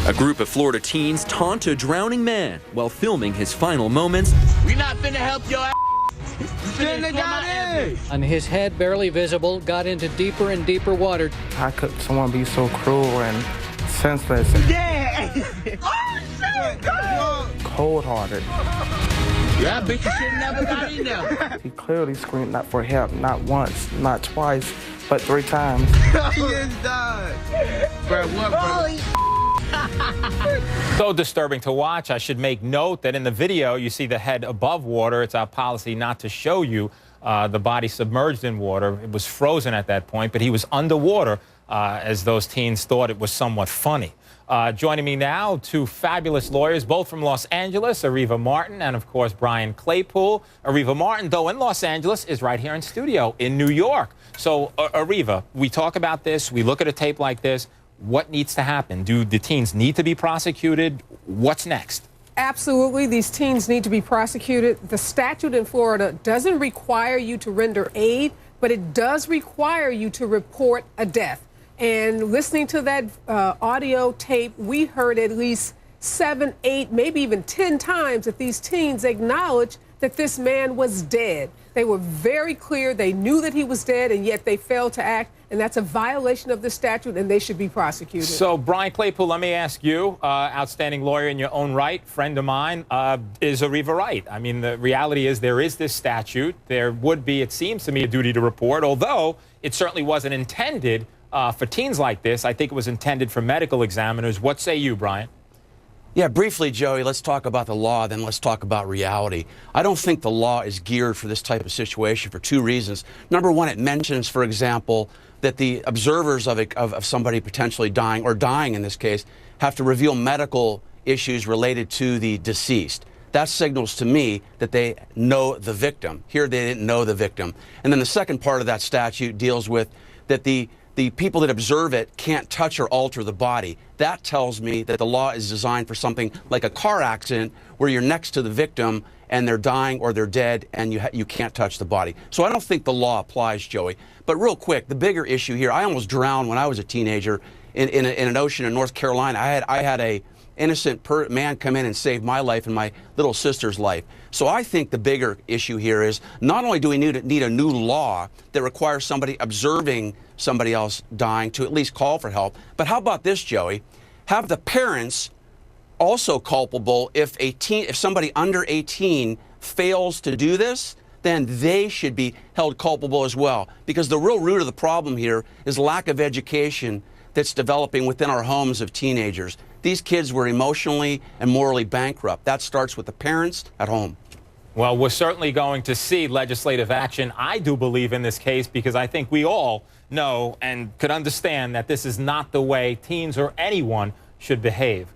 A group of Florida teens taunt a drowning man while filming his final moments. We not finna help your ass. And his head, barely visible, got into deeper and deeper water. How could someone be so cruel and senseless? Yeah! Oh, shit! Cold-hearted. Yeah, bitch, you should never got in there. He clearly screamed not for help, not once, not twice, but 3 times. He is done. Bro, what, bro? So disturbing to watch. I should make note that in the video, you see the head above water. It's our policy not to show you the body submerged in water. It was frozen at that point, but he was underwater as those teens thought it was somewhat funny. Joining me now, 2 fabulous lawyers, both from Los Angeles, Ariva Martin and, of course, Brian Claypool. Ariva Martin, though in Los Angeles, is right here in studio in New York. So, Ariva, we talk about this. We look at a tape like this. What needs to happen? Do the teens need to be prosecuted? What's next? Absolutely. These teens need to be prosecuted. The statute in Florida doesn't require you to render aid, but it does require you to report a death. And listening to that audio tape, we heard at least 7, 8, maybe even 10 times that these teens acknowledged that this man was dead. They were very clear. They knew that he was dead, and yet they failed to act. And that's a violation of the statute, and they should be prosecuted. So, Brian Claypool, let me ask you, outstanding lawyer in your own right, friend of mine, is Ariva right? I mean, the reality is there is this statute. There would be, it seems to me, a duty to report, although it certainly wasn't intended for teens like this. I think it was intended for medical examiners. What say you, Brian? Yeah, briefly, Joey, let's talk about the law, then let's talk about reality. I don't think the law is geared for this type of situation for 2 reasons. Number one, it mentions, for example, that the observers of somebody potentially dying, or dying in this case, have to reveal medical issues related to the deceased. That signals to me that they know the victim. Here, they didn't know the victim. And then the second part of that statute deals with that the people that observe it can't touch or alter the body. That tells me that the law is designed for something like a car accident where you're next to the victim and they're dying or they're dead and you can't touch the body. So I don't think the law applies, Joey. But real quick, the bigger issue here, I almost drowned when I was a teenager in an ocean in North Carolina. I had a innocent man come in and save my life and my little sister's life. So I think the bigger issue here is not only do we need a new law that requires somebody observing somebody else dying to at least call for help, but how about this, Joey? Have the parents also culpable if somebody under 18 fails to do this, then they should be held culpable as well. Because the real root of the problem here is lack of education that's developing within our homes of teenagers. These kids were emotionally and morally bankrupt. That starts with the parents at home. Well, we're certainly going to see legislative action, I do believe, in this case, because I think we all know and could understand that this is not the way teens or anyone should behave.